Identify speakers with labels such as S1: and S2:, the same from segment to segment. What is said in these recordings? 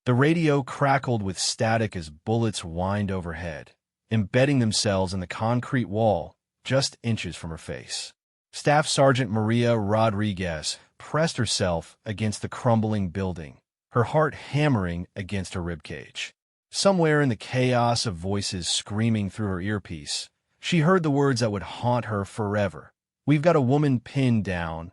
S1: The radio crackled with static as bullets whined overhead, embedding themselves in the concrete wall just inches from her face. Staff Sergeant Maria Rodriguez pressed herself against the crumbling building, her heart hammering against her ribcage. Somewhere in the chaos of voices screaming through her earpiece, she heard the words that would haunt her forever. "We've got a woman pinned down.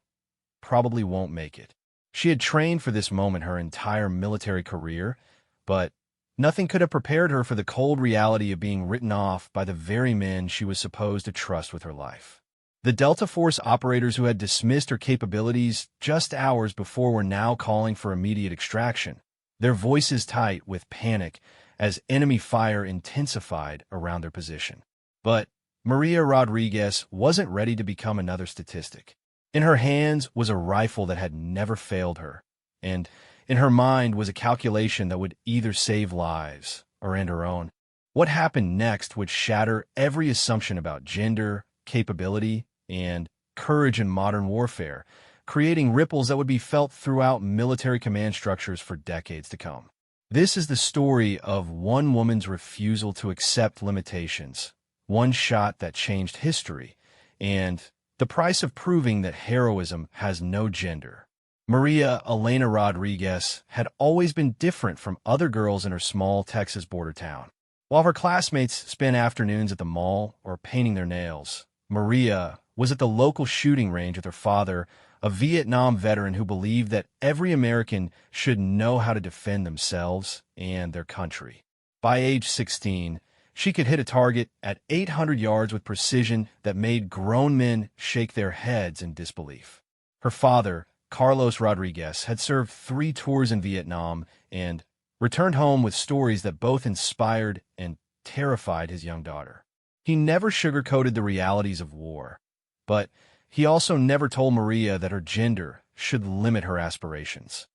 S1: Probably won't make it." She had trained for this moment her entire military career, but nothing could have prepared her for the cold reality of being written off by the very men she was supposed to trust with her life. The Delta Force operators who had dismissed her capabilities just hours before were now calling for immediate extraction, their voices tight with panic as enemy fire intensified around their position. But Maria Rodriguez wasn't ready to become another statistic. In her hands was a rifle that had never failed her, and in her mind was a calculation that would either save lives or end her own. What happened next would shatter every assumption about gender, capability, and courage in modern warfare, creating ripples that would be felt throughout military command structures for decades to come. This is the story of one woman's refusal to accept limitations, one shot that changed history, and the price of proving that heroism has no gender. Maria Elena Rodriguez had always been different from other girls in her small Texas border town. While her classmates spent afternoons at the mall or painting their nails, Maria was at the local shooting range with her father, a Vietnam veteran who believed that every American should know how to defend themselves and their country. By age 16, she could hit a target at 800 yards with precision that made grown men shake their heads in disbelief. Her father, Carlos Rodriguez, had served 3 tours in Vietnam and returned home with stories that both inspired and terrified his young daughter. He never sugarcoated the realities of war, but he also never told Maria that her gender should limit her aspirations.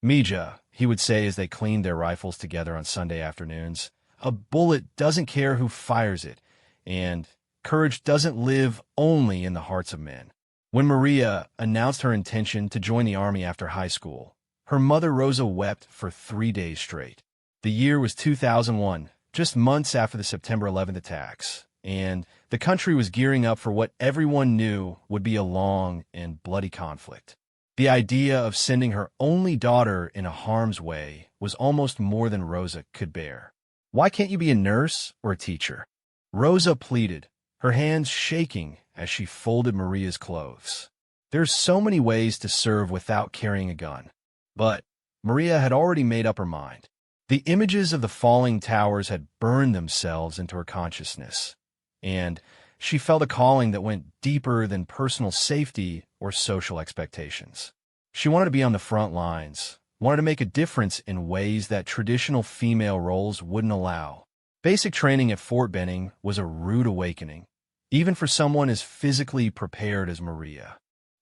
S1: "Mija," he would say as they cleaned their rifles together on Sunday afternoons, "a bullet doesn't care who fires it, and courage doesn't live only in the hearts of men." When Maria announced her intention to join the Army after high school, her mother Rosa wept for 3 days straight. The year was 2001, just months after the September 11th attacks, and the country was gearing up for what everyone knew would be a long and bloody conflict. The idea of sending her only daughter in harm's way was almost more than Rosa could bear. "Why can't you be a nurse or a teacher?" Rosa pleaded, her hands shaking as she folded Maria's clothes. There's so many ways to serve without carrying a gun. But Maria had already made up her mind. The images of the falling towers had burned themselves into her consciousness, and she felt a calling that went deeper than personal safety or social expectations. She wanted to be on the front lines, wanted to make a difference in ways that traditional female roles wouldn't allow. Basic training at Fort Benning was a rude awakening, even for someone as physically prepared as Maria.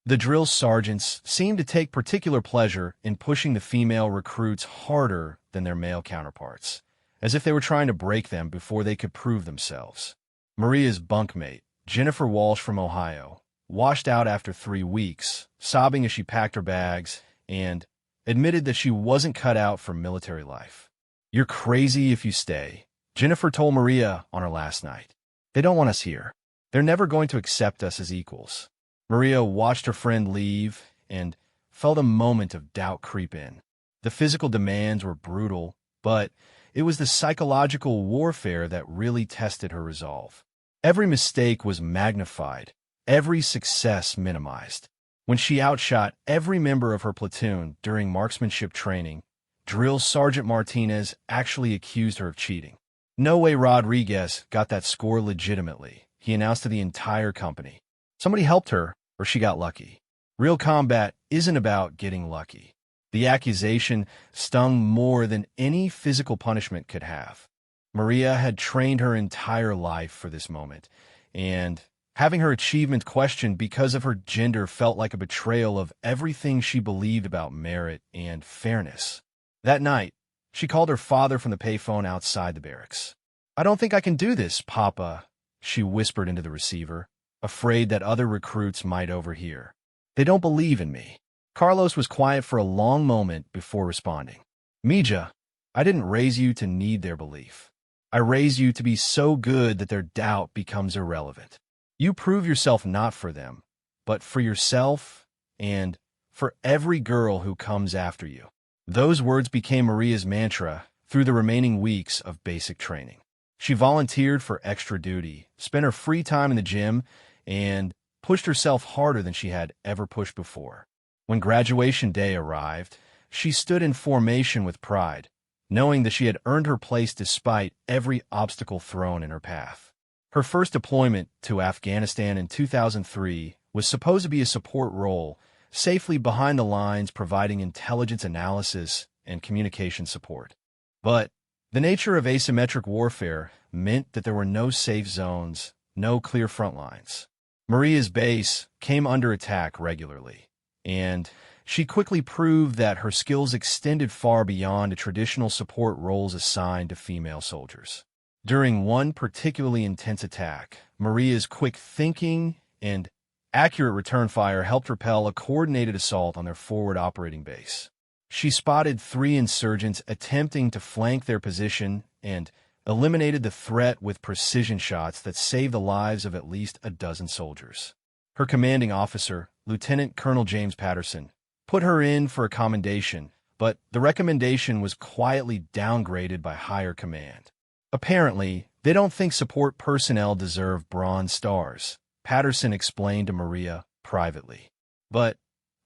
S1: The drill sergeants seemed to take particular pleasure in pushing the female recruits harder than their male counterparts, as if they were trying to break them before they could prove themselves. Maria's bunkmate, Jennifer Walsh from Ohio, washed out after 3 weeks, sobbing as she packed her bags, and admitted that she wasn't cut out for military life. "You're crazy if you stay," Jennifer told Maria on her last night. "They don't want us here. They're never going to accept us as equals." Maria watched her friend leave and felt a moment of doubt creep in. The physical demands were brutal, but it was the psychological warfare that really tested her resolve. Every mistake was magnified, every success minimized. When she outshot every member of her platoon during marksmanship training, Drill Sergeant Martinez actually accused her of cheating. "No way Rodriguez got that score legitimately," he announced to the entire company. "Somebody helped her, or she got lucky. Real combat isn't about getting lucky." The accusation stung more than any physical punishment could have. Maria had trained her entire life for this moment, and having her achievement questioned because of her gender felt like a betrayal of everything she believed about merit and fairness. That night, she called her father from the payphone outside the barracks. "I don't think I can do this, Papa," she whispered into the receiver, afraid that other recruits might overhear. "They don't believe in me." Carlos was quiet for a long moment before responding. "Mija, I didn't raise you to need their belief. I raised you to be so good that their doubt becomes irrelevant. You prove yourself not for them, but for yourself and for every girl who comes after you." Those words became Maria's mantra through the remaining weeks of basic training. She volunteered for extra duty, spent her free time in the gym, and pushed herself harder than she had ever pushed before. When graduation day arrived, she stood in formation with pride, knowing that she had earned her place despite every obstacle thrown in her path. Her first deployment to Afghanistan in 2003 was supposed to be a support role, safely behind the lines providing intelligence analysis and communication support. But the nature of asymmetric warfare meant that there were no safe zones, no clear front lines. Maria's base came under attack regularly, and she quickly proved that her skills extended far beyond the traditional support roles assigned to female soldiers. During one particularly intense attack, Maria's quick thinking and accurate return fire helped repel a coordinated assault on their forward operating base. She spotted 3 insurgents attempting to flank their position and eliminated the threat with precision shots that saved the lives of at least a dozen soldiers. Her commanding officer, Lieutenant Colonel James Patterson, put her in for a commendation, but the recommendation was quietly downgraded by higher command. "Apparently, they don't think support personnel deserve Bronze Stars," Patterson explained to Maria privately. "But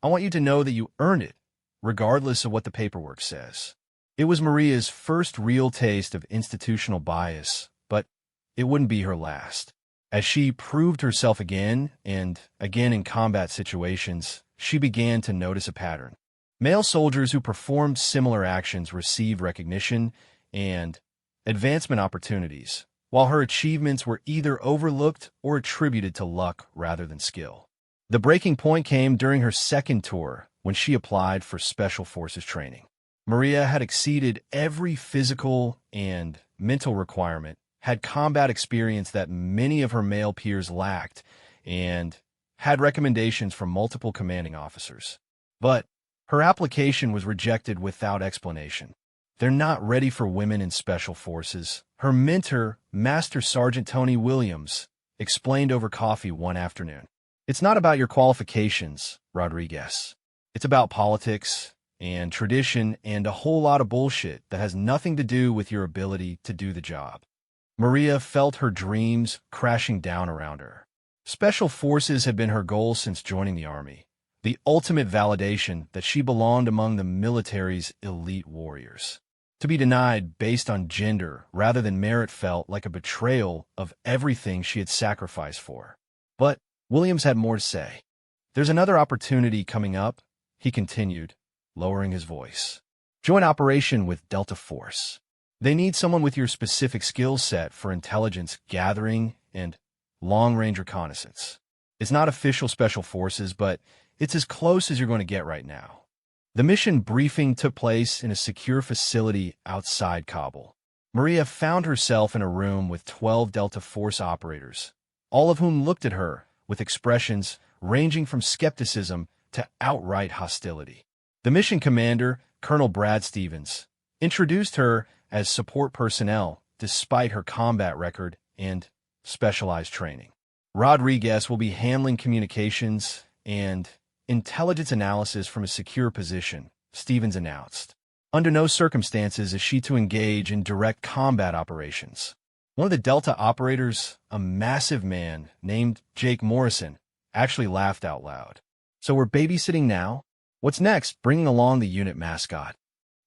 S1: I want you to know that you earned it, regardless of what the paperwork says." It was Maria's first real taste of institutional bias, but it wouldn't be her last. As she proved herself again and again in combat situations, she began to notice a pattern. Male soldiers who performed similar actions received recognition and advancement opportunities, while her achievements were either overlooked or attributed to luck rather than skill. The breaking point came during her second tour when she applied for Special Forces training. Maria had exceeded every physical and mental requirement, had combat experience that many of her male peers lacked, and had recommendations from multiple commanding officers. But her application was rejected without explanation. "They're not ready for women in Special Forces," her mentor, Master Sergeant Tony Williams, explained over coffee one afternoon. "It's not about your qualifications, Rodriguez. It's about politics and tradition and a whole lot of bullshit that has nothing to do with your ability to do the job." Maria felt her dreams crashing down around her. Special Forces had been her goal since joining the Army, the ultimate validation that she belonged among the military's elite warriors. To be denied based on gender rather than merit felt like a betrayal of everything she had sacrificed for. But Williams had more to say. "There's another opportunity coming up," he continued, lowering his voice. "Joint operation with Delta Force. They need someone with your specific skill set for intelligence gathering and long-range reconnaissance. It's not official Special Forces, but it's as close as you're going to get right now." The mission briefing took place in a secure facility outside Kabul. Maria found herself in a room with 12 Delta Force operators, all of whom looked at her with expressions ranging from skepticism to outright hostility. The mission commander, Colonel Brad Stevens, introduced her as support personnel despite her combat record and specialized training. "Rodriguez will be handling communications and intelligence analysis from a secure position," Stevens announced. "Under no circumstances is she to engage in direct combat operations." One of the Delta operators, a massive man named Jake Morrison, actually laughed out loud. "So we're babysitting now? What's next? Bringing along the unit mascot."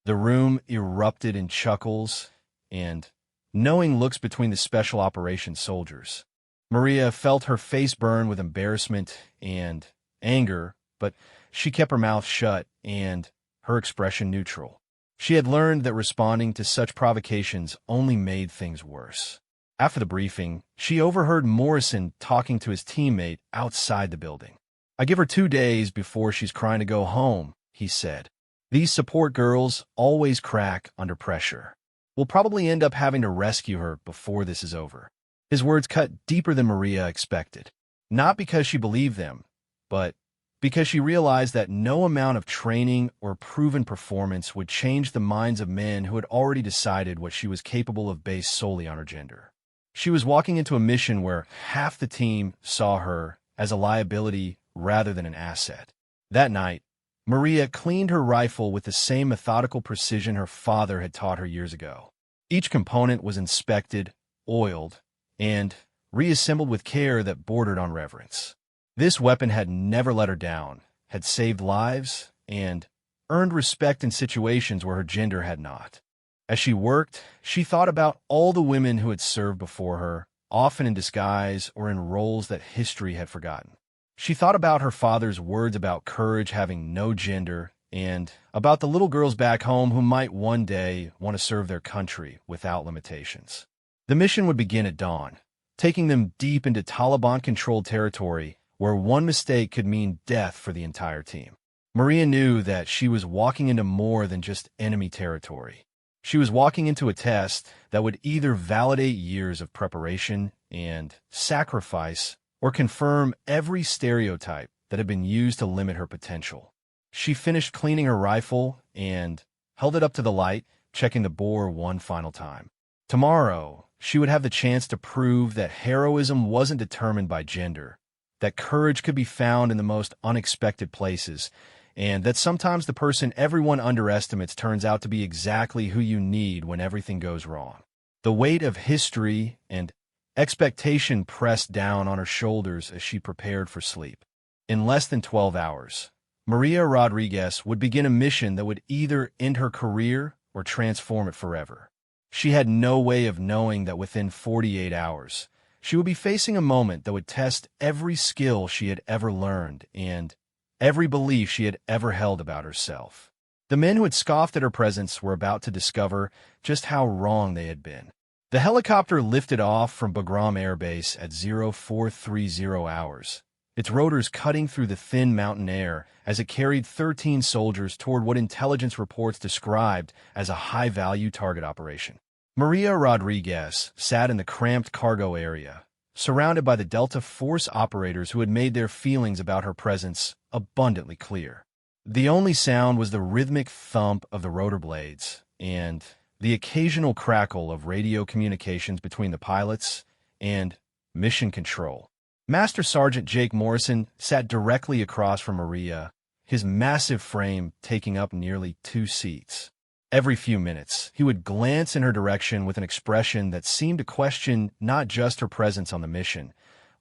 S1: The room erupted in chuckles and knowing looks between the special operations soldiers. Maria felt her face burn with embarrassment and anger, but she kept her mouth shut and her expression neutral. She had learned that responding to such provocations only made things worse. After the briefing, she overheard Morrison talking to his teammate outside the building. "I give her 2 days before she's crying to go home," he said. "These support girls always crack under pressure. We'll probably end up having to rescue her before this is over." His words cut deeper than Maria expected. Not because she believed them, but because she realized that no amount of training or proven performance would change the minds of men who had already decided what she was capable of based solely on her gender. She was walking into a mission where half the team saw her as a liability rather than an asset. That night, Maria cleaned her rifle with the same methodical precision her father had taught her years ago. Each component was inspected, oiled, and reassembled with care that bordered on reverence. This weapon had never let her down, had saved lives, and earned respect in situations where her gender had not. As she worked, she thought about all the women who had served before her, often in disguise or in roles that history had forgotten. She thought about her father's words about courage having no gender, and about the little girls back home who might one day want to serve their country without limitations. The mission would begin at dawn, taking them deep into Taliban-controlled territory where one mistake could mean death for the entire team. Maria knew that she was walking into more than just enemy territory. She was walking into a test that would either validate years of preparation and sacrifice or confirm every stereotype that had been used to limit her potential. She finished cleaning her rifle and held it up to the light, checking the bore one final time. Tomorrow, she would have the chance to prove that heroism wasn't determined by gender, that courage could be found in the most unexpected places, and that sometimes the person everyone underestimates turns out to be exactly who you need when everything goes wrong. The weight of history and expectation pressed down on her shoulders as she prepared for sleep. In less than 12 hours, Maria Rodriguez would begin a mission that would either end her career or transform it forever. She had no way of knowing that within 48 hours, she would be facing a moment that would test every skill she had ever learned and every belief she had ever held about herself. The men who had scoffed at her presence were about to discover just how wrong they had been. The helicopter lifted off from Bagram Air Base at 0430 hours, its rotors cutting through the thin mountain air as it carried 13 soldiers toward what intelligence reports described as a high-value target operation. Maria Rodriguez sat in the cramped cargo area, surrounded by the Delta Force operators who had made their feelings about her presence abundantly clear. The only sound was the rhythmic thump of the rotor blades and the occasional crackle of radio communications between the pilots and mission control. Master Sergeant Jake Morrison sat directly across from Maria, his massive frame taking up nearly 2 seats. Every few minutes, he would glance in her direction with an expression that seemed to question not just her presence on the mission,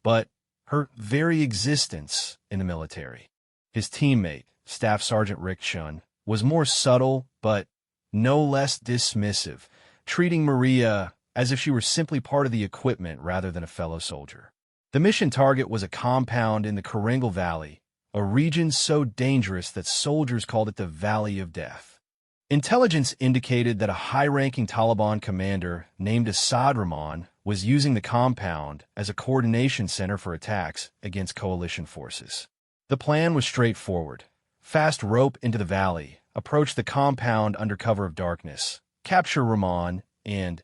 S1: but her very existence in the military. His teammate, Staff Sergeant Rick Chun, was more subtle but no less dismissive, treating Maria as if she were simply part of the equipment rather than a fellow soldier. The mission target was a compound in the Karangal Valley, a region so dangerous that soldiers called it the Valley of Death. Intelligence indicated that a high-ranking Taliban commander named Assad Rahman was using the compound as a coordination center for attacks against coalition forces. The plan was straightforward. Fast rope into the valley, approach the compound under cover of darkness, capture Rahman and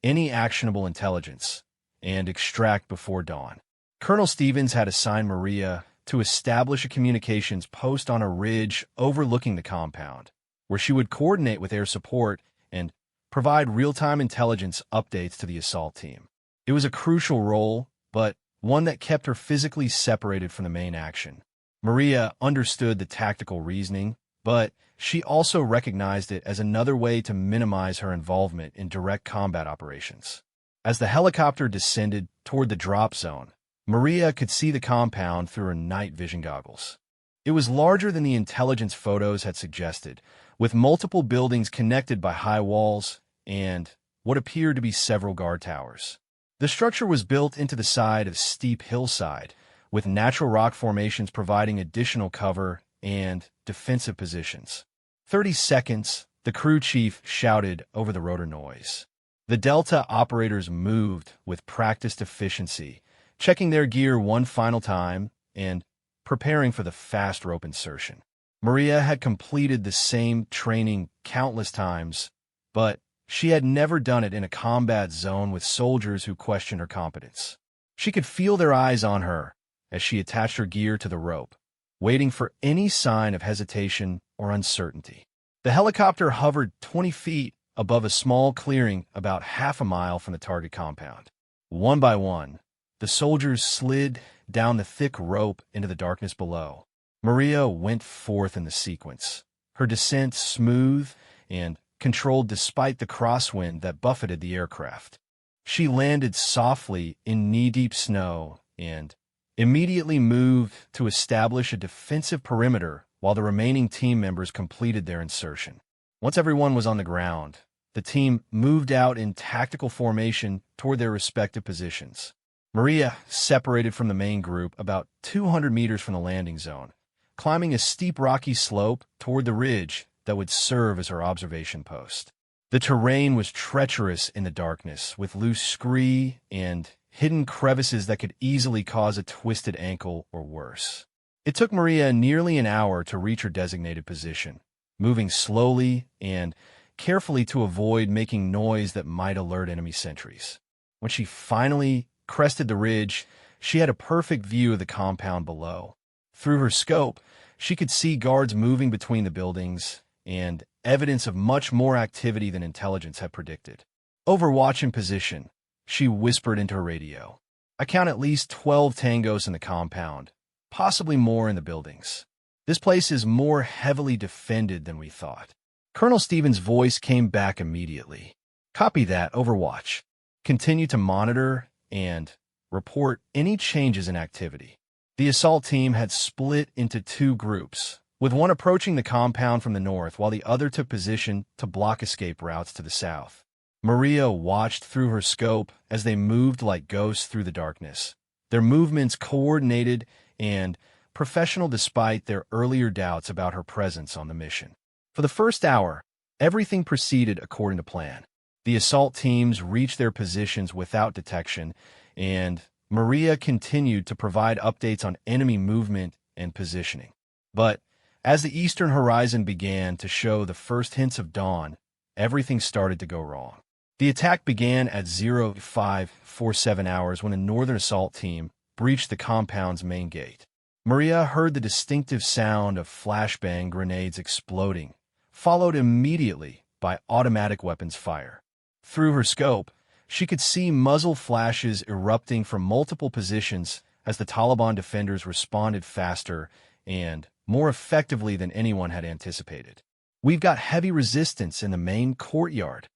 S1: any actionable intelligence, and extract before dawn. Colonel Stevens had assigned Maria to establish a communications post on a ridge overlooking the compound, where she would coordinate with air support and provide real-time intelligence updates to the assault team. It was a crucial role, but one that kept her physically separated from the main action. Maria understood the tactical reasoning, but she also recognized it as another way to minimize her involvement in direct combat operations. As the helicopter descended toward the drop zone, Maria could see the compound through her night vision goggles. It was larger than the intelligence photos had suggested, with multiple buildings connected by high walls and what appeared to be several guard towers. The structure was built into the side of a steep hillside, with natural rock formations providing additional cover and defensive positions. 30 seconds, the crew chief shouted over the rotor noise. The Delta operators moved with practiced efficiency, checking their gear one final time and preparing for the fast rope insertion. Maria had completed the same training countless times, but she had never done it in a combat zone with soldiers who questioned her competence. She could feel their eyes on her as she attached her gear to the rope, waiting for any sign of hesitation or uncertainty. The helicopter hovered 20 feet above a small clearing about half a mile from the target compound. One by one, the soldiers slid down the thick rope into the darkness below. Maria went forth in the sequence, her descent smooth and controlled despite the crosswind that buffeted the aircraft. She landed softly in knee-deep snow and immediately moved to establish a defensive perimeter while the remaining team members completed their insertion. Once everyone was on the ground, the team moved out in tactical formation toward their respective positions. Maria separated from the main group about 200 meters from the landing zone, climbing a steep rocky slope toward the ridge that would serve as her observation post. The terrain was treacherous in the darkness, with loose scree and hidden crevices that could easily cause a twisted ankle or worse. It took Maria nearly an hour to reach her designated position, moving slowly and carefully to avoid making noise that might alert enemy sentries. When she finally crested the ridge, she had a perfect view of the compound below. Through her scope, she could see guards moving between the buildings and evidence of much more activity than intelligence had predicted. Overwatch in position, she whispered into her radio. I count at least 12 tangos in the compound, possibly more in the buildings. This place is more heavily defended than we thought. Colonel Stevens' voice came back immediately. Copy that, Overwatch. Continue to monitor and report any changes in activity. The assault team had split into two groups, with one approaching the compound from the north while the other took position to block escape routes to the south. Maria watched through her scope as they moved like ghosts through the darkness, their movements coordinated and professional despite their earlier doubts about her presence on the mission. For the first hour, everything proceeded according to plan. The assault teams reached their positions without detection, and Maria continued to provide updates on enemy movement and positioning. But as the eastern horizon began to show the first hints of dawn, everything started to go wrong. The attack began at 0547 hours when a northern assault team breached the compound's main gate. Maria heard the distinctive sound of flashbang grenades exploding, followed immediately by automatic weapons fire. Through her scope, she could see muzzle flashes erupting from multiple positions as the Taliban defenders responded faster and more effectively than anyone had anticipated. We've got heavy resistance in the main courtyard.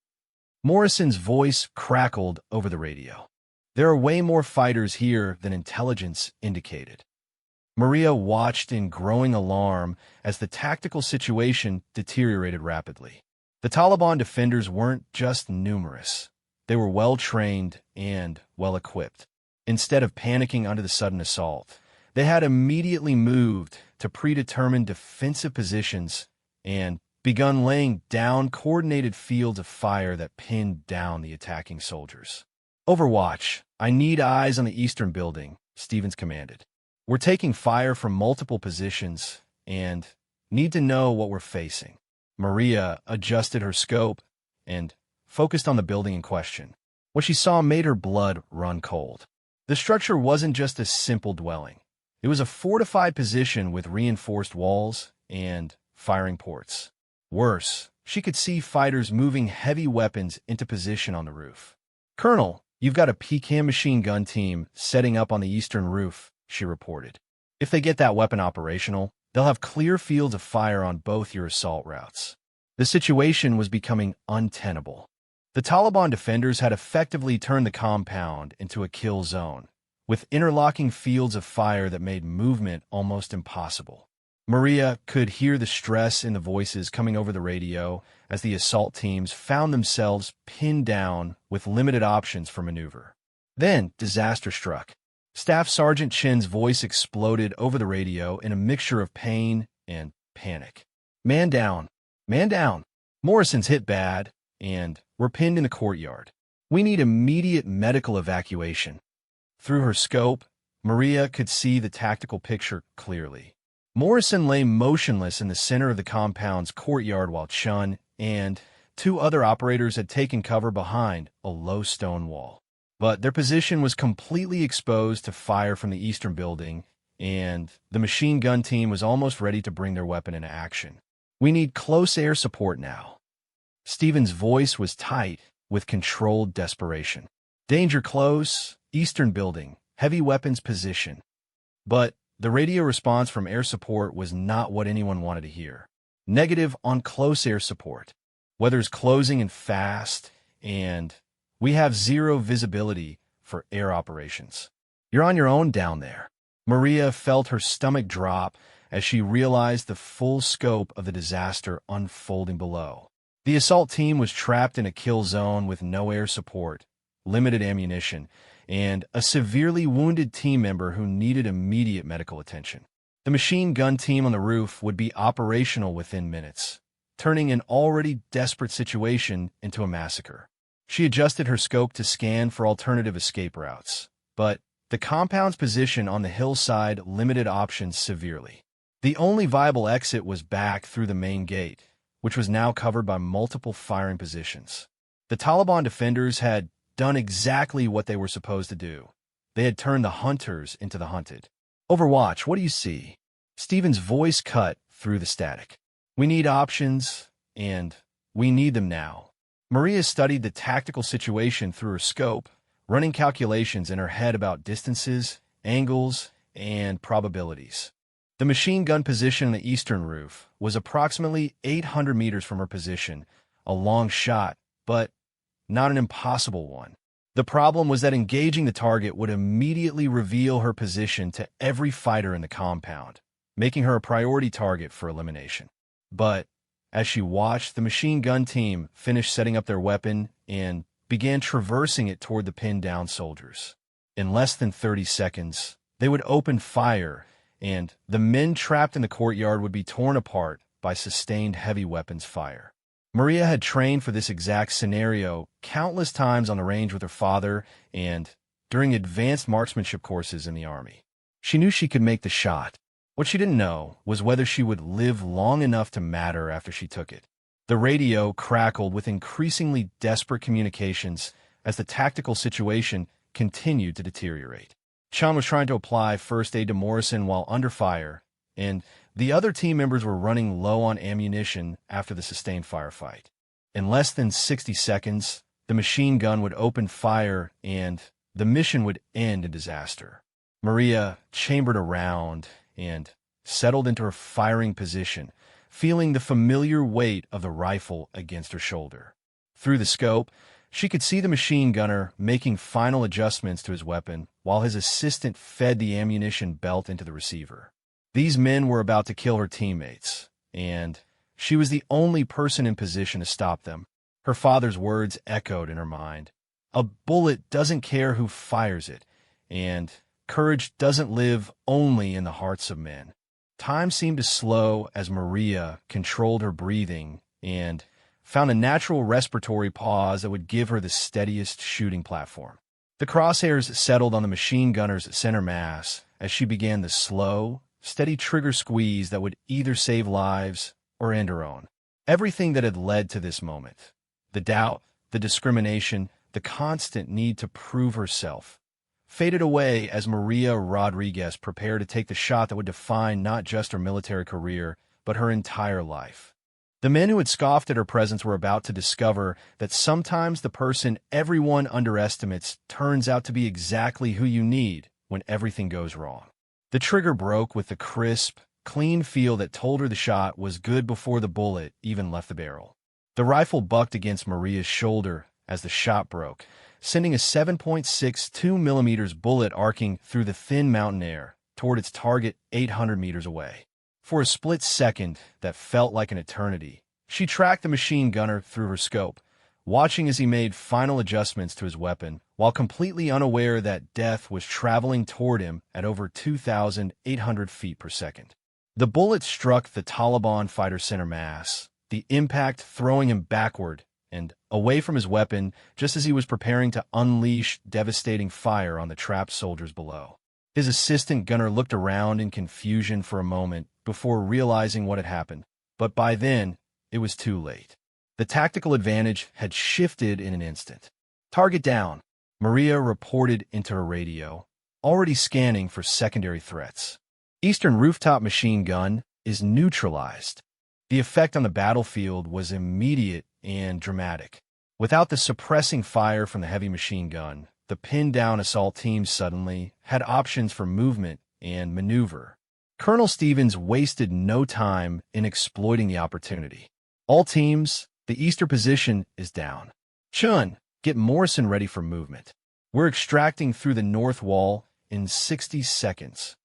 S1: Morrison's voice crackled over the radio. There are way more fighters here than intelligence indicated. Maria watched in growing alarm as the tactical situation deteriorated rapidly. The Taliban defenders weren't just numerous. They were well-trained and well-equipped. Instead of panicking under the sudden assault, they had immediately moved to predetermined defensive positions and begun laying down coordinated fields of fire that pinned down the attacking soldiers. Overwatch, I need eyes on the eastern building, Stevens commanded. We're taking fire from multiple positions and need to know what we're facing. Maria adjusted her scope and focused on the building in question. What she saw made her blood run cold. The structure wasn't just a simple dwelling. It was a fortified position with reinforced walls and firing ports. Worse, she could see fighters moving heavy weapons into position on the roof. Colonel, you've got a PCAM machine gun team setting up on the eastern roof, she reported. If they get that weapon operational, they'll have clear fields of fire on both your assault routes. The situation was becoming untenable. The Taliban defenders had effectively turned the compound into a kill zone, with interlocking fields of fire that made movement almost impossible. Maria could hear the stress in the voices coming over the radio as the assault teams found themselves pinned down with limited options for maneuver. Then disaster struck. Staff Sergeant Chin's voice exploded over the radio in a mixture of pain and panic. Man down. Man down. Morrison's hit bad, and we're pinned in the courtyard. We need immediate medical evacuation. Through her scope, Maria could see the tactical picture clearly. Morrison lay motionless in the center of the compound's courtyard while Chun and two other operators had taken cover behind a low stone wall. But their position was completely exposed to fire from the eastern building, and the machine gun team was almost ready to bring their weapon into action. "We need close air support now." Stephen's voice was tight, with controlled desperation. "Danger close, eastern building, heavy weapons position." But the radio response from air support was not what anyone wanted to hear. "Negative on close air support. Weather's closing in fast, and we have zero visibility for air operations. You're on your own down there." Maria felt her stomach drop as she realized the full scope of the disaster unfolding below. The assault team was trapped in a kill zone with no air support, limited ammunition, and a severely wounded team member who needed immediate medical attention. The machine gun team on the roof would be operational within minutes, turning an already desperate situation into a massacre. She adjusted her scope to scan for alternative escape routes, but the compound's position on the hillside limited options severely. The only viable exit was back through the main gate, which was now covered by multiple firing positions. The Taliban defenders had done exactly what they were supposed to do. They had turned the hunters into the hunted. "Overwatch, what do you see?" Stephen's voice cut through the static. "We need options, and we need them now." Maria studied the tactical situation through her scope, running calculations in her head about distances, angles, and probabilities. The machine gun position on the eastern roof was approximately 800 meters from her position, a long shot, but not an impossible one. The problem was that engaging the target would immediately reveal her position to every fighter in the compound, making her a priority target for elimination. But as she watched the machine gun team finish setting up their weapon and began traversing it toward the pinned-down soldiers, in less than 30 seconds, they would open fire, and the men trapped in the courtyard would be torn apart by sustained heavy weapons fire. Maria had trained for this exact scenario countless times on the range with her father and during advanced marksmanship courses in the Army. She knew she could make the shot. What she didn't know was whether she would live long enough to matter after she took it. The radio crackled with increasingly desperate communications as the tactical situation continued to deteriorate. Chan was trying to apply first aid to Morrison while under fire, and the other team members were running low on ammunition after the sustained firefight. In less than 60 seconds, the machine gun would open fire and the mission would end in disaster. Maria chambered around and settled into her firing position, feeling the familiar weight of the rifle against her shoulder. Through the scope, she could see the machine gunner making final adjustments to his weapon while his assistant fed the ammunition belt into the receiver. These men were about to kill her teammates, and she was the only person in position to stop them. Her father's words echoed in her mind. "A bullet doesn't care who fires it, and courage doesn't live only in the hearts of men." Time seemed to slow as Maria controlled her breathing and found a natural respiratory pause that would give her the steadiest shooting platform. The crosshairs settled on the machine gunner's center mass as she began the slow, steady trigger squeeze that would either save lives or end her own. Everything that had led to this moment, the doubt, the discrimination, the constant need to prove herself, faded away as Maria Rodriguez prepared to take the shot that would define not just her military career, but her entire life. The men who had scoffed at her presence were about to discover that sometimes the person everyone underestimates turns out to be exactly who you need when everything goes wrong. The trigger broke with the crisp, clean feel that told her the shot was good before the bullet even left the barrel. The rifle bucked against Maria's shoulder as the shot broke, sending a 7.62 millimeters bullet arcing through the thin mountain air toward its target 800 meters away. For a split second that felt like an eternity, she tracked the machine gunner through her scope, watching as he made final adjustments to his weapon, while completely unaware that death was traveling toward him at over 2,800 feet per second. The bullet struck the Taliban fighter's center mass, the impact throwing him backward and away from his weapon just as he was preparing to unleash devastating fire on the trapped soldiers below. His assistant gunner looked around in confusion for a moment before realizing what had happened, but by then, it was too late. The tactical advantage had shifted in an instant. "Target down," Maria reported into her radio, already scanning for secondary threats. Eastern rooftop machine gun is neutralized. The effect on the battlefield was immediate and dramatic. Without the suppressing fire from the heavy machine gun, the pinned-down assault team suddenly had options for movement and maneuver. Colonel Stevens wasted no time in exploiting the opportunity. All teams, the eastern position is down. Chun, get Morrison ready for movement. We're extracting through the north wall in 60 seconds.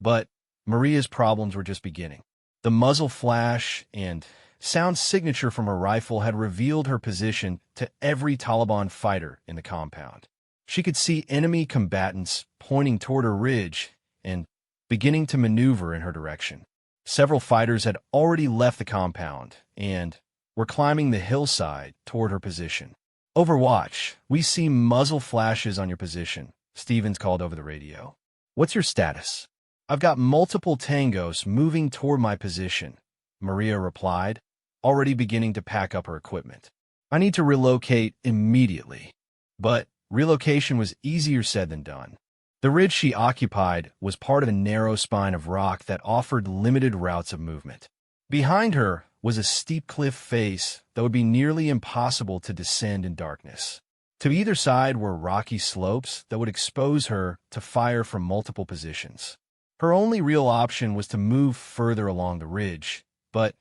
S1: But Maria's problems were just beginning. The muzzle flash and sound signature from her rifle had revealed her position to every Taliban fighter in the compound. She could see enemy combatants pointing toward her ridge and beginning to maneuver in her direction. Several fighters had already left the compound and were climbing the hillside toward her position. "Overwatch, we see muzzle flashes on your position," Stevens called over the radio. "What's your status?" "I've got multiple tangos moving toward my position," Maria replied, already beginning to pack up her equipment. "I need to relocate immediately." But relocation was easier said than done. The ridge she occupied was part of a narrow spine of rock that offered limited routes of movement. Behind her was a steep cliff face that would be nearly impossible to descend in darkness. To either side were rocky slopes that would expose her to fire from multiple positions. Her only real option was to move further along the ridge, but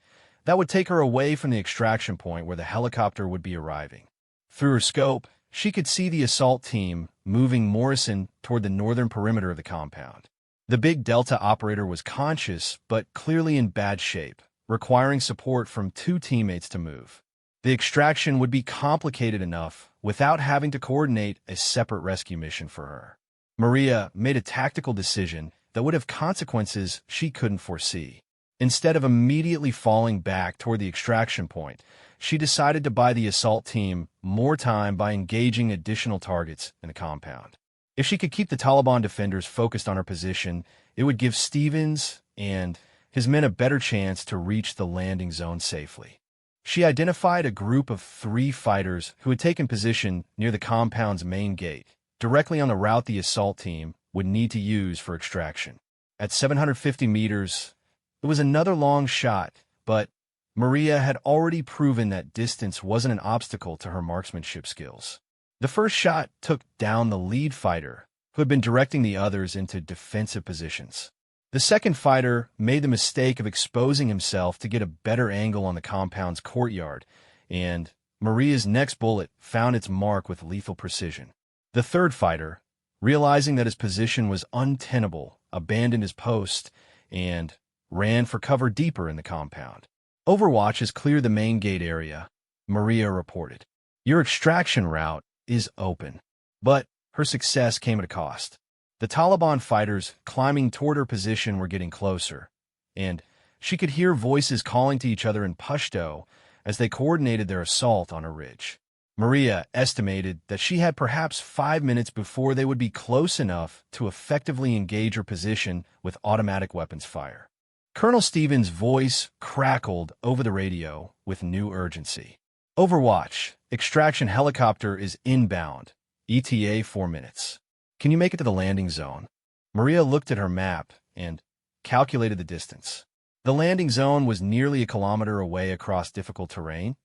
S1: that would take her away from the extraction point where the helicopter would be arriving. Through her scope, she could see the assault team moving Morrison toward the northern perimeter of the compound. The big Delta operator was conscious but clearly in bad shape, requiring support from two teammates to move. The extraction would be complicated enough without having to coordinate a separate rescue mission for her. Maria made a tactical decision that would have consequences she couldn't foresee. Instead of immediately falling back toward the extraction point, she decided to buy the assault team more time by engaging additional targets in the compound. If she could keep the Taliban defenders focused on her position, it would give Stevens and his men a better chance to reach the landing zone safely. She identified a group of 3 fighters who had taken position near the compound's main gate, directly on the route the assault team would need to use for extraction. At 750 meters, it was another long shot, but Maria had already proven that distance wasn't an obstacle to her marksmanship skills. The first shot took down the lead fighter, who had been directing the others into defensive positions. The second fighter made the mistake of exposing himself to get a better angle on the compound's courtyard, and Maria's next bullet found its mark with lethal precision. The third fighter, realizing that his position was untenable, abandoned his post and ran for cover deeper in the compound. "Overwatch has cleared the main gate area," Maria reported. "Your extraction route is open." But her success came at a cost. The Taliban fighters climbing toward her position were getting closer, and she could hear voices calling to each other in Pashto as they coordinated their assault on her ridge. Maria estimated that she had perhaps 5 minutes before they would be close enough to effectively engage her position with automatic weapons fire. Colonel Stevens' voice crackled over the radio with new urgency. "Overwatch, extraction helicopter is inbound. ETA 4 minutes. Can you make it to the landing zone?" Maria looked at her map and calculated the distance. The landing zone was nearly a kilometer away across difficult terrain,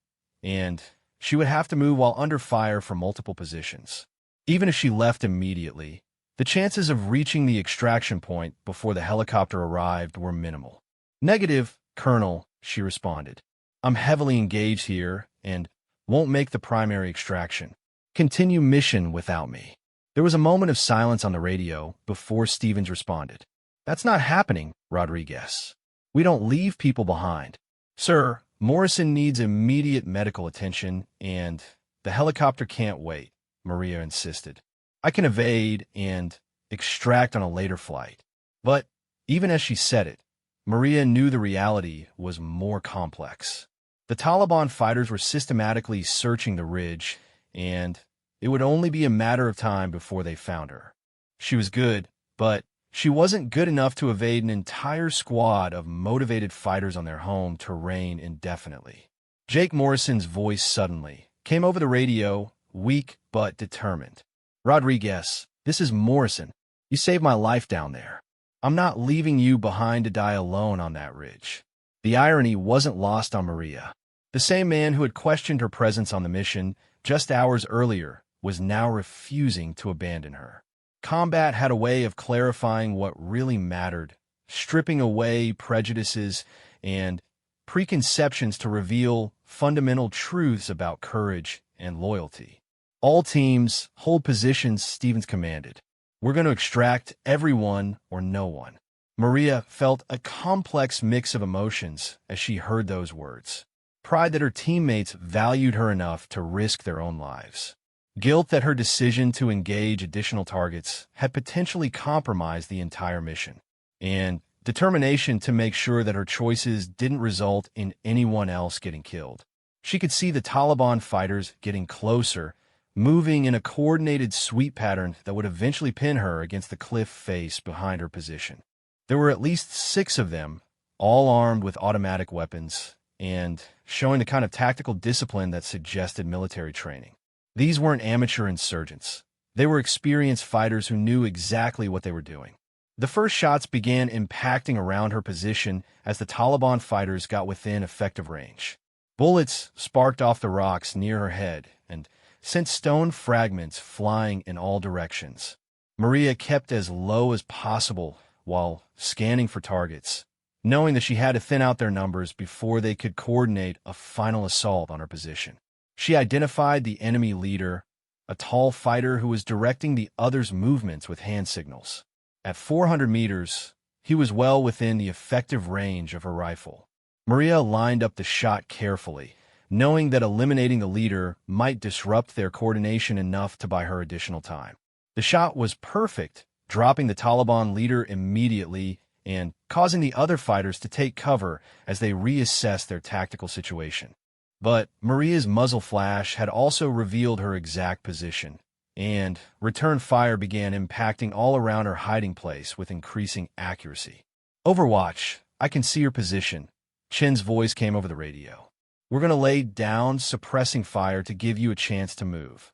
S1: and she would have to move while under fire from multiple positions. Even if she left immediately, the chances of reaching the extraction point before the helicopter arrived were minimal. "Negative, Colonel," she responded. "I'm heavily engaged here and won't make the primary extraction. Continue mission without me." There was a moment of silence on the radio before Stevens responded. "That's not happening, Rodriguez. We don't leave people behind." "Sir, Morrison needs immediate medical attention, and the helicopter can't wait," Maria insisted. "I can evade and extract on a later flight." But even as she said it, Maria knew the reality was more complex. The Taliban fighters were systematically searching the ridge, and it would only be a matter of time before they found her. She was good, but she wasn't good enough to evade an entire squad of motivated fighters on their home terrain indefinitely. Jake Morrison's voice suddenly came over the radio, weak but determined. "Rodriguez, this is Morrison. You saved my life down there. I'm not leaving you behind to die alone on that ridge." The irony wasn't lost on Maria. The same man who had questioned her presence on the mission just hours earlier was now refusing to abandon her. Combat had a way of clarifying what really mattered, stripping away prejudices and preconceptions to reveal fundamental truths about courage and loyalty. "All teams, hold positions," Stevens commanded. "We're going to extract everyone or no one." Maria felt a complex mix of emotions as she heard those words. Pride that her teammates valued her enough to risk their own lives. Guilt that her decision to engage additional targets had potentially compromised the entire mission. And determination to make sure that her choices didn't result in anyone else getting killed. She could see the Taliban fighters getting closer, moving in a coordinated sweep pattern that would eventually pin her against the cliff face behind her position. There were at least 6 of them, all armed with automatic weapons, and showing the kind of tactical discipline that suggested military training. These weren't amateur insurgents. They were experienced fighters who knew exactly what they were doing. The first shots began impacting around her position as the Taliban fighters got within effective range. Bullets sparked off the rocks near her head and sent stone fragments flying in all directions. Maria kept as low as possible while scanning for targets, knowing that she had to thin out their numbers before they could coordinate a final assault on her position. She identified the enemy leader, a tall fighter who was directing the others' movements with hand signals. At 400 meters, he was well within the effective range of her rifle. Maria lined up the shot carefully, knowing that eliminating the leader might disrupt their coordination enough to buy her additional time. The shot was perfect, dropping the Taliban leader immediately and causing the other fighters to take cover as they reassessed their tactical situation. But Maria's muzzle flash had also revealed her exact position, and return fire began impacting all around her hiding place with increasing accuracy. "Overwatch, I can see your position," Chen's voice came over the radio. "We're going to lay down suppressing fire to give you a chance to move."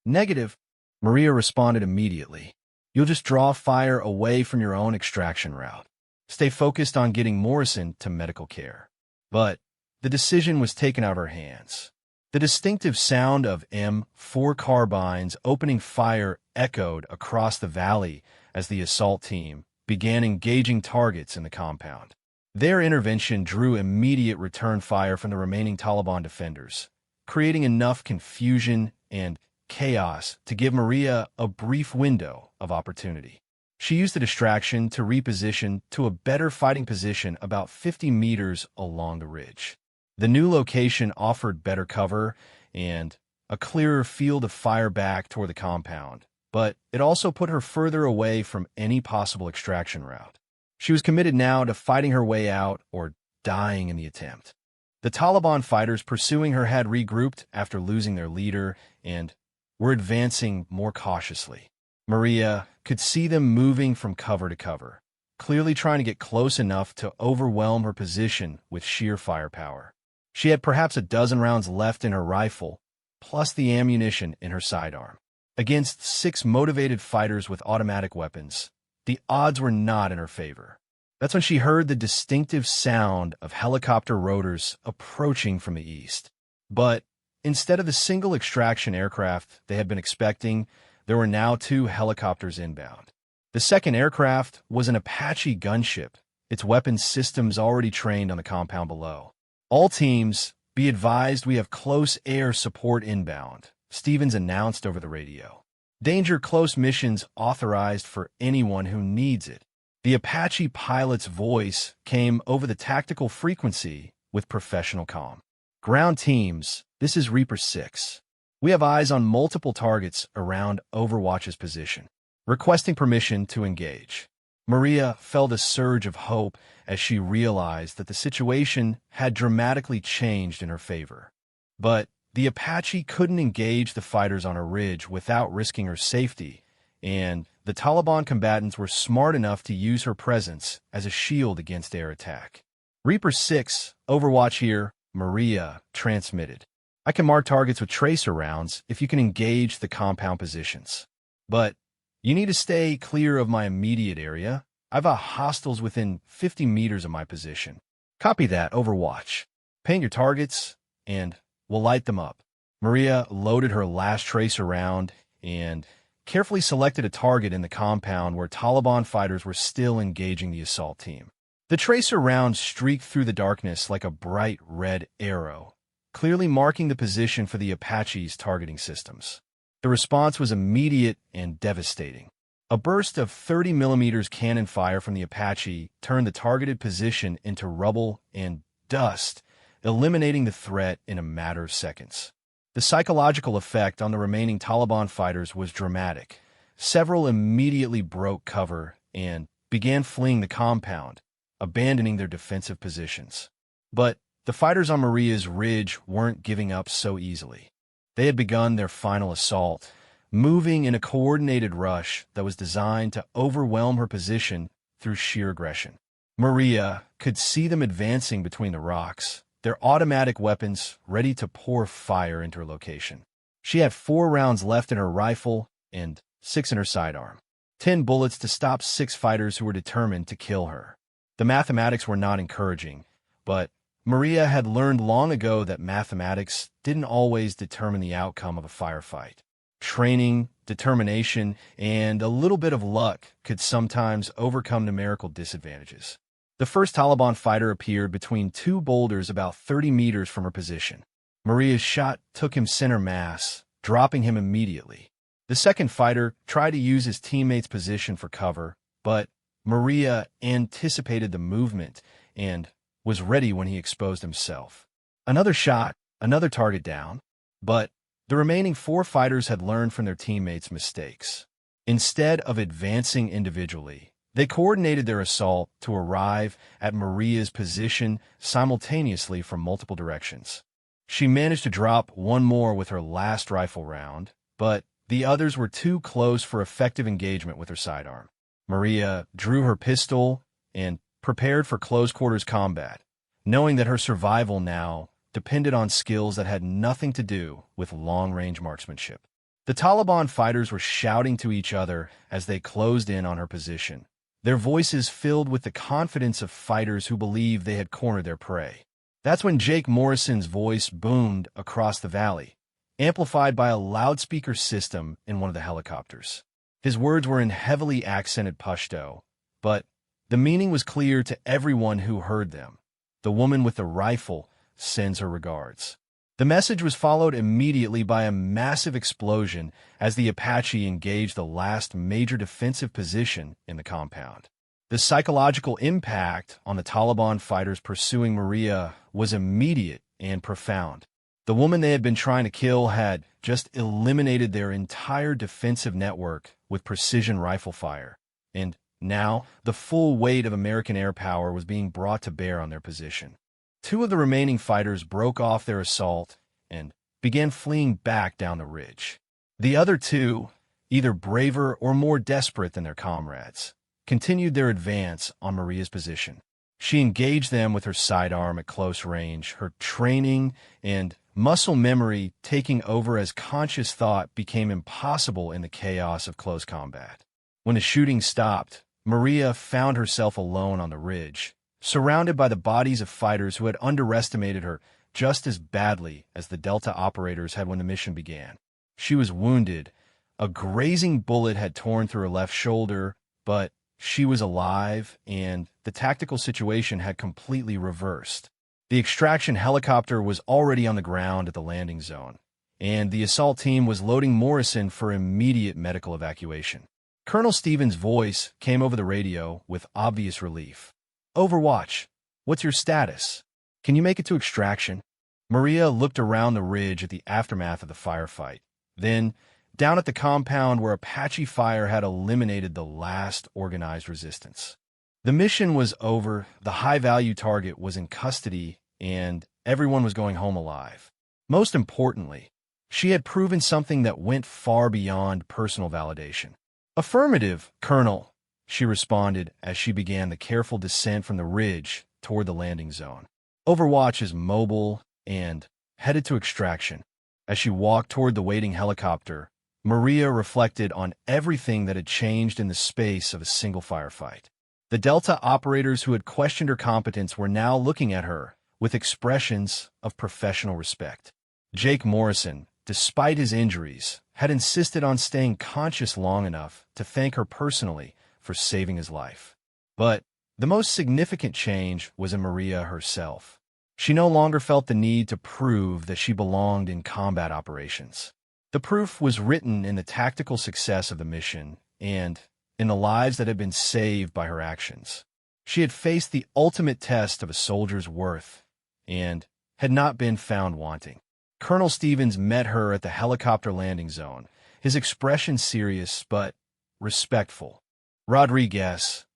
S1: "Negative," Maria responded immediately. "You'll just draw fire away from your own extraction route. Stay focused on getting Morrison to medical care." But the decision was taken out of her hands. The distinctive sound of M4 carbines opening fire echoed across the valley as the assault team began engaging targets in the compound. Their intervention drew immediate return fire from the remaining Taliban defenders, creating enough confusion and chaos to give Maria a brief window of opportunity. She used the distraction to reposition to a better fighting position about 50 meters along the ridge. The new location offered better cover and a clearer field of fire back toward the compound, but it also put her further away from any possible extraction route. She was committed now to fighting her way out or dying in the attempt. The Taliban fighters pursuing her had regrouped after losing their leader and were advancing more cautiously. Maria could see them moving from cover to cover, clearly trying to get close enough to overwhelm her position with sheer firepower. She had perhaps a dozen rounds left in her rifle, plus the ammunition in her sidearm. Against 6 motivated fighters with automatic weapons, the odds were not in her favor. That's when she heard the distinctive sound of helicopter rotors approaching from the east. But instead of the single extraction aircraft they had been expecting, there were now 2 helicopters inbound. The second aircraft was an Apache gunship, its weapons systems already trained on the compound below. "All teams, be advised we have close air support inbound," Stevens announced over the radio. "Danger close missions authorized for anyone who needs it." The Apache pilot's voice came over the tactical frequency with professional calm. "Ground teams, this is Reaper 6. We have eyes on multiple targets around Overwatch's position. Requesting permission to engage." Maria felt a surge of hope as she realized that the situation had dramatically changed in her favor. But the Apache couldn't engage the fighters on a ridge without risking her safety, and the Taliban combatants were smart enough to use her presence as a shield against air attack. "Reaper 6, Overwatch here," Maria transmitted. "I can mark targets with tracer rounds if you can engage the compound positions. But you need to stay clear of my immediate area. I've hostiles within 50 meters of my position. Copy that, Overwatch. Paint your targets, and we'll light them up. Maria loaded her last tracer round and carefully selected a target in the compound where Taliban fighters were still engaging the assault team. The tracer round streaked through the darkness like a bright red arrow, clearly marking the position for the Apache's targeting systems. The response was immediate and devastating. A burst of 30mm cannon fire from the Apache turned the targeted position into rubble and dust, eliminating the threat in a matter of seconds. The psychological effect on the remaining Taliban fighters was dramatic. Several immediately broke cover and began fleeing the compound, abandoning their defensive positions. But the fighters on Maria's ridge weren't giving up so easily. They had begun their final assault, moving in a coordinated rush that was designed to overwhelm her position through sheer aggression. Maria could see them advancing between the rocks, their automatic weapons ready to pour fire into her location. She had 4 rounds left in her rifle and 6 in her sidearm. 10 bullets to stop 6 fighters who were determined to kill her. The mathematics were not encouraging, but Maria had learned long ago that mathematics didn't always determine the outcome of a firefight. Training, determination, and a little bit of luck could sometimes overcome numerical disadvantages. The first Taliban fighter appeared between 2 boulders about 30 meters from her position. Maria's shot took him center mass, dropping him immediately. The second fighter tried to use his teammate's position for cover, but Maria anticipated the movement and was ready when he exposed himself. Another shot, another target down, but the remaining 4 fighters had learned from their teammates' mistakes. Instead of advancing individually, they coordinated their assault to arrive at Maria's position simultaneously from multiple directions. She managed to drop 1 more with her last rifle round, but the others were too close for effective engagement with her sidearm. Maria drew her pistol and prepared for close-quarters combat, knowing that her survival now depended on skills that had nothing to do with long-range marksmanship. The Taliban fighters were shouting to each other as they closed in on her position, their voices filled with the confidence of fighters who believed they had cornered their prey. That's when Jake Morrison's voice boomed across the valley, amplified by a loudspeaker system in one of the helicopters. His words were in heavily accented Pashto, but the meaning was clear to everyone who heard them. The woman with the rifle sends her regards. The message was followed immediately by a massive explosion as the Apache engaged the last major defensive position in the compound. The psychological impact on the Taliban fighters pursuing Maria was immediate and profound. The woman they had been trying to kill had just eliminated their entire defensive network with precision rifle fire, and now the full weight of American air power was being brought to bear on their position. 2 of the remaining fighters broke off their assault and began fleeing back down the ridge. The other 2, either braver or more desperate than their comrades, continued their advance on Maria's position. She engaged them with her sidearm at close range, her training and muscle memory taking over as conscious thought became impossible in the chaos of close combat. When the shooting stopped, Maria found herself alone on the ridge, surrounded by the bodies of fighters who had underestimated her just as badly as the Delta operators had when the mission began. She was wounded. A grazing bullet had torn through her left shoulder, but she was alive, and the tactical situation had completely reversed. The extraction helicopter was already on the ground at the landing zone, and the assault team was loading Morrison for immediate medical evacuation. Colonel Stevens' voice came over the radio with obvious relief. "Overwatch, what's your status? Can you make it to extraction?" Maria looked around the ridge at the aftermath of the firefight, then down at the compound where Apache fire had eliminated the last organized resistance. The mission was over, the high-value target was in custody, and everyone was going home alive. Most importantly, she had proven something that went far beyond personal validation. "Affirmative, Colonel," she responded as she began the careful descent from the ridge toward the landing zone. Overwatch is mobile and headed to extraction. As she walked toward the waiting helicopter, Maria reflected on everything that had changed in the space of a single firefight. The Delta operators who had questioned her competence were now looking at her with expressions of professional respect. Jake Morrison, despite his injuries, had insisted on staying conscious long enough to thank her personally for saving his life. But the most significant change was in Maria herself. She no longer felt the need to prove that she belonged in combat operations. The proof was written in the tactical success of the mission and in the lives that had been saved by her actions. She had faced the ultimate test of a soldier's worth and had not been found wanting. Colonel Stevens met her at the helicopter landing zone, his expression serious but respectful. "Rodriguez,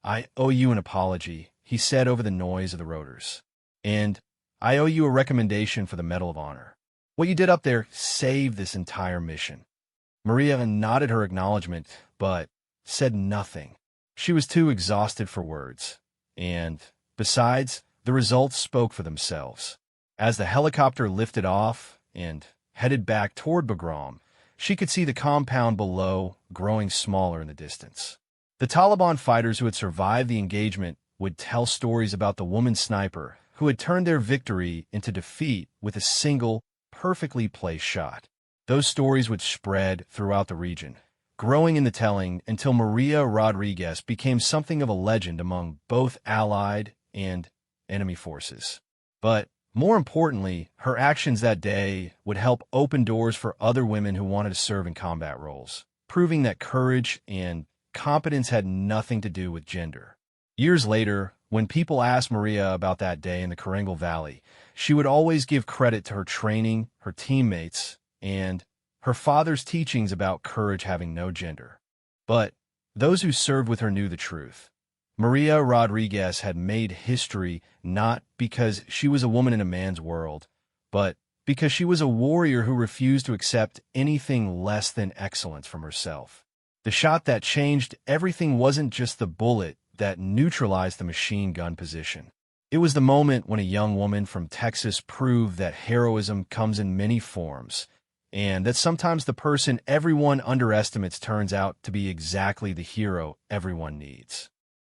S1: I owe you an apology," he said over the noise of the rotors. "And I owe you a recommendation for the Medal of Honor. What you did up there saved this entire mission." Maria nodded her acknowledgement, but said nothing. She was too exhausted for words. And, besides, the results spoke for themselves. As the helicopter lifted off and headed back toward Bagram, she could see the compound below growing smaller in the distance. The Taliban fighters who had survived the engagement would tell stories about the woman sniper who had turned their victory into defeat with a single, perfectly placed shot. Those stories would spread throughout the region, growing in the telling until Maria Rodriguez became something of a legend among both Allied and enemy forces. But more importantly, her actions that day would help open doors for other women who wanted to serve in combat roles, proving that courage and competence had nothing to do with gender. Years later, when people asked Maria about that day in the Karengal Valley, she would always give credit to her training, her teammates, and her father's teachings about courage having no gender. But those who served with her knew the truth. Maria Rodriguez had made history not because she was a woman in a man's world, but because she was a warrior who refused to accept anything less than excellence from herself. The shot that changed everything wasn't just the bullet that neutralized the machine gun position. It was the moment when a young woman from Texas proved that heroism comes in many forms, and that sometimes the person everyone underestimates turns out to be exactly the hero everyone needs.